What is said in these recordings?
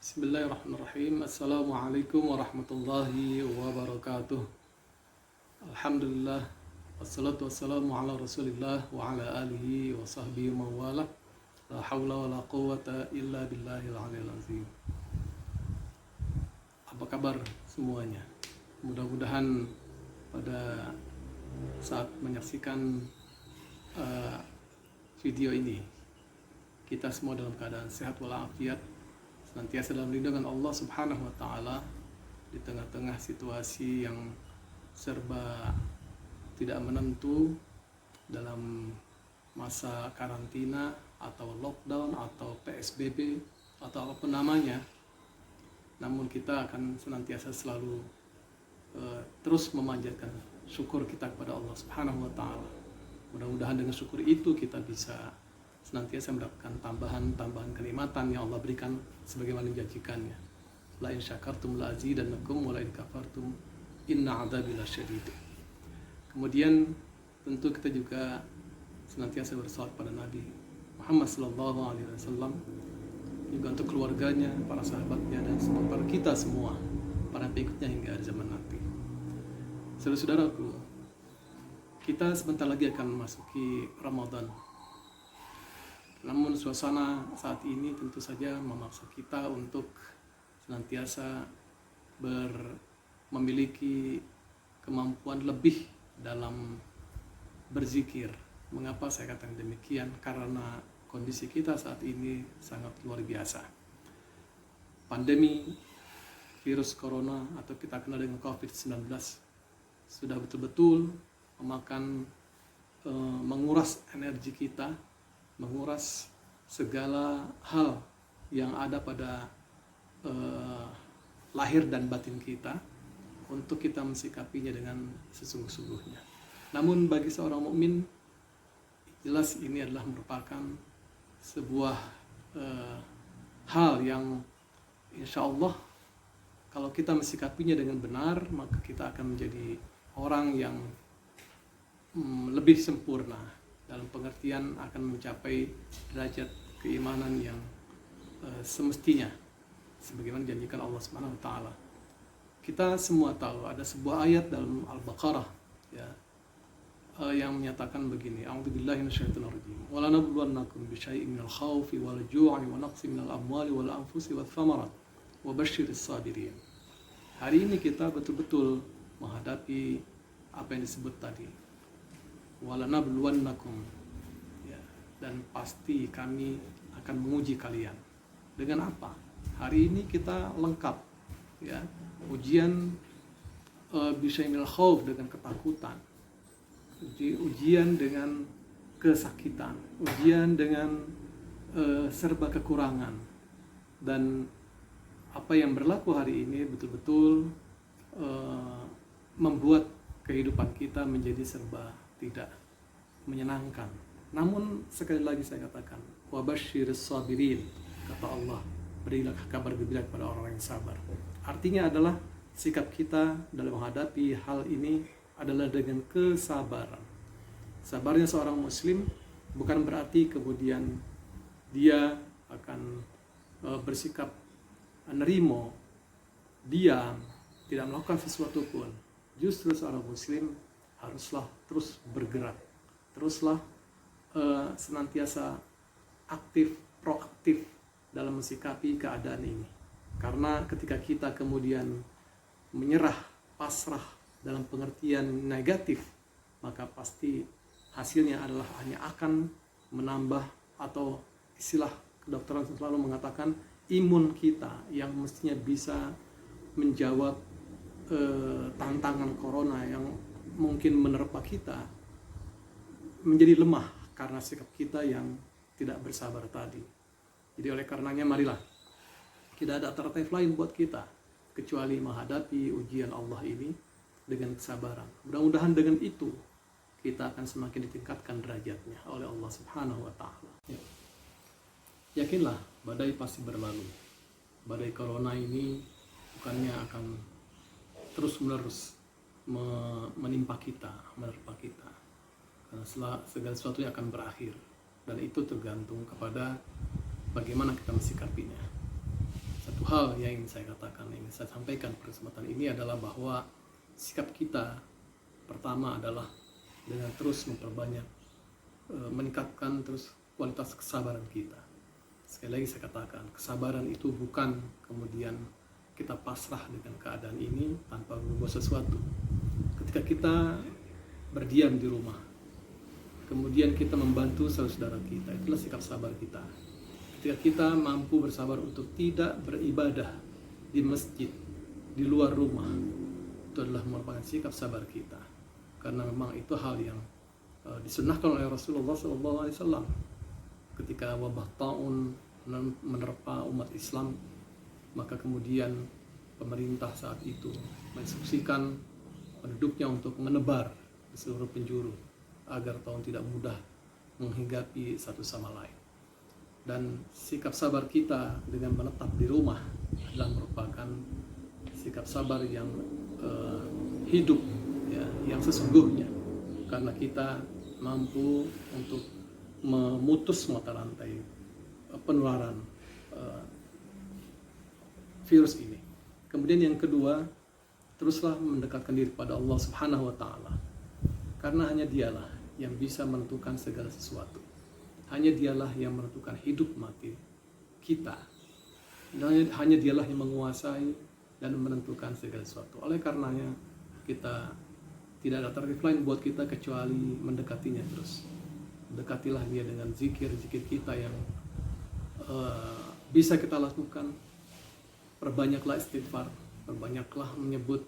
Bismillahirrahmanirrahim. Assalamualaikum warahmatullahi wabarakatuh. Alhamdulillah. Wassalatu wassalamu ala rasulillah wa ala alihi wa sahbihi wa mawala. La hawla wa la quwata illa billahil aliyil azim. Apa kabar semuanya? Mudah-mudahan pada saat menyaksikan video ini kita semua dalam keadaan sehat walafiat, senantiasa dalam lindungan Allah Subhanahu wa taala di tengah-tengah situasi yang serba tidak menentu dalam masa karantina atau lockdown atau PSBB atau apapun namanya. Namun kita akan senantiasa selalu terus memanjatkan syukur kita kepada Allah Subhanahu wa taala. Mudah-mudahan dengan syukur itu kita bisa senantiasa mendapatkan tambahan kenikmatan yang Allah berikan sebagaimana dijanjikannya. La in syakartum la azidannakum wa la in kafartum inna adzabi lasyadid. Kemudian tentu kita juga senantiasa bersalawat pada Nabi Muhammad sallallahu alaihi wasallam, juga untuk keluarganya, para sahabatnya, dan para kita semua, para pengikutnya hingga hari zaman nanti. Saudara-saudaraku, kita sebentar lagi akan memasuki Ramadan. Namun suasana saat ini tentu saja memaksa kita untuk senantiasa memiliki kemampuan lebih dalam berzikir. Mengapa saya katakan demikian? Karena kondisi kita saat ini sangat luar biasa. Pandemi virus corona atau kita kenal dengan COVID-19 sudah betul-betul menguras energi kita, menguras segala hal yang ada pada lahir dan batin kita untuk kita mensikapinya dengan sesungguh-sungguhnya. Namun bagi seorang mukmin, jelas ini adalah merupakan sebuah hal yang insya Allah kalau kita mensikapinya dengan benar, maka kita akan menjadi orang yang lebih sempurna, dalam pengertian akan mencapai derajat keimanan yang semestinya sebagaimana dijanjikan Allah Subhanahu wa taala. Kita semua tahu ada sebuah ayat dalam Al-Baqarah ya, yang menyatakan begini, a'udzubillahi minasyaitonir rajim. Wa lanabluwannakum bisyai'in minal khaufi wal ju'i wa naqsin minal amwali wal anfusi wath thamarat wa basyiris sabirin. Hari ini kita betul-betul menghadapi apa yang disebut tadi. Walanabluwannakum ya, dan pasti kami akan menguji kalian. Dengan apa? Hari ini kita lengkap ya, ujian bisyai'il khauf dengan ketakutan, ujian dengan kesakitan, ujian dengan serba kekurangan, dan apa yang berlaku hari ini betul-betul membuat kehidupan kita menjadi serba tidak menyenangkan. Namun sekali lagi saya katakan, wa basyiris sabirin, kata Allah, berilah kabar gembira kepada orang yang sabar. Artinya adalah sikap kita dalam menghadapi hal ini adalah dengan kesabaran. Sabarnya seorang muslim bukan berarti kemudian dia akan bersikap nerimo, diam, tidak melakukan sesuatu pun. Justru seorang muslim haruslah terus bergerak, teruslah senantiasa aktif, proaktif dalam mensikapi keadaan ini. Karena ketika kita kemudian menyerah, pasrah dalam pengertian negatif, maka pasti hasilnya adalah hanya akan menambah, atau istilah kedokteran selalu mengatakan, imun kita yang mestinya bisa menjawab tantangan corona yang mungkin menerpa kita menjadi lemah karena sikap kita yang tidak bersabar tadi. Jadi oleh karenanya marilah, tidak ada alternatif lain buat kita kecuali menghadapi ujian Allah ini dengan kesabaran. Mudah-mudahan dengan itu kita akan semakin ditingkatkan derajatnya oleh Allah Subhanahu wa taala. Ya. Yakinlah, badai pasti berlalu. Badai corona ini bukannya akan terus-menerus menerpa kita. Karena segala sesuatu yang akan berakhir. Dan itu tergantung kepada bagaimana kita mensikapinya. Satu satu hal yang ingin saya katakan, ingin saya sampaikan pada kesempatan ini adalah bahwa sikap kita pertama adalah dengan terus memperbanyak, meningkatkan terus kualitas kesabaran kita. Sekali lagi saya katakan, kesabaran itu bukan kemudian kita pasrah dengan keadaan ini tanpa berbuat sesuatu. Ketika kita berdiam di rumah, kemudian kita membantu saudara kita, itulah sikap sabar kita. Ketika kita mampu bersabar untuk tidak beribadah di masjid, di luar rumah, itu adalah merupakan sikap sabar kita. Karena memang itu hal yang disunnahkan oleh Rasulullah SAW. Ketika wabah taun menerpa umat Islam, maka kemudian pemerintah saat itu menginstruksikan penduduknya untuk menebar di seluruh penjuru agar taun tidak mudah menghinggapi satu sama lain. Dan sikap sabar kita dengan menetap di rumah adalah merupakan sikap sabar yang hidup, ya, yang sesungguhnya, karena kita mampu untuk memutus mata rantai penularan virus ini. Kemudian yang kedua, teruslah mendekatkan diri pada Allah Subhanahu wa Ta'ala, karena hanya Dialah yang bisa menentukan segala sesuatu. Hanya Dialah yang menentukan hidup mati kita, dan hanya Dialah yang menguasai dan menentukan segala sesuatu. Oleh karenanya kita tidak ada target lain buat kita kecuali mendekatinya terus. Dekatilah Dia dengan zikir-zikir kita yang bisa kita lakukan. Perbanyaklah istighfar, perbanyaklah menyebut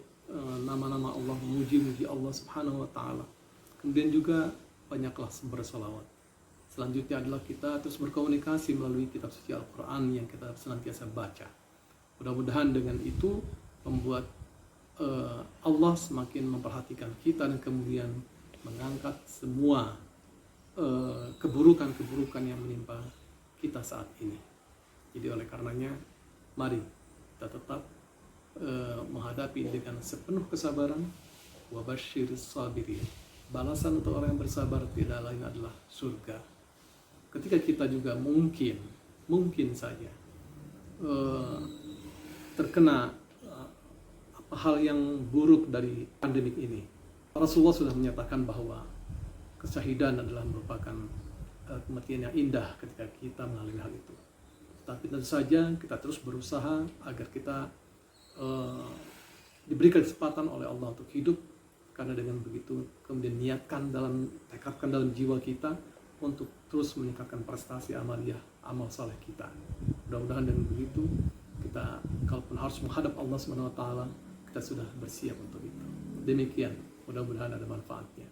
nama-nama Allah, memuji-muji Allah Subhanahu wa Ta'ala. Kemudian juga banyaklah bersolawat. Selanjutnya adalah kita terus berkomunikasi melalui kitab suci Al-Quran yang kita senantiasa baca. Mudah-mudahan dengan itu membuat Allah semakin memperhatikan kita dan kemudian mengangkat semua keburukan-keburukan yang menimpa kita saat ini. Jadi oleh karenanya, mari kita tetap menghadapi dengan sepenuh kesabaran. Wa basyiris sabirin. Balasan untuk orang yang bersabar tidak lain adalah surga. Ketika kita juga mungkin saja terkena hal yang buruk dari pandemik ini, Rasulullah sudah menyatakan bahwa kesyahidan adalah merupakan kematian yang indah ketika kita melalui hal itu. Tapi tentu saja kita terus berusaha agar kita diberikan kesempatan oleh Allah untuk hidup, karena dengan begitu kemudian tekadkan dalam jiwa kita untuk terus meningkatkan prestasi amaliyah, amal saleh kita. Mudah-mudahan dengan begitu kita, kalaupun harus menghadap Allah SWT, kita sudah bersiap untuk itu. Demikian, mudah-mudahan ada manfaatnya.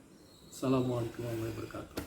Assalamualaikum warahmatullahi wabarakatuh.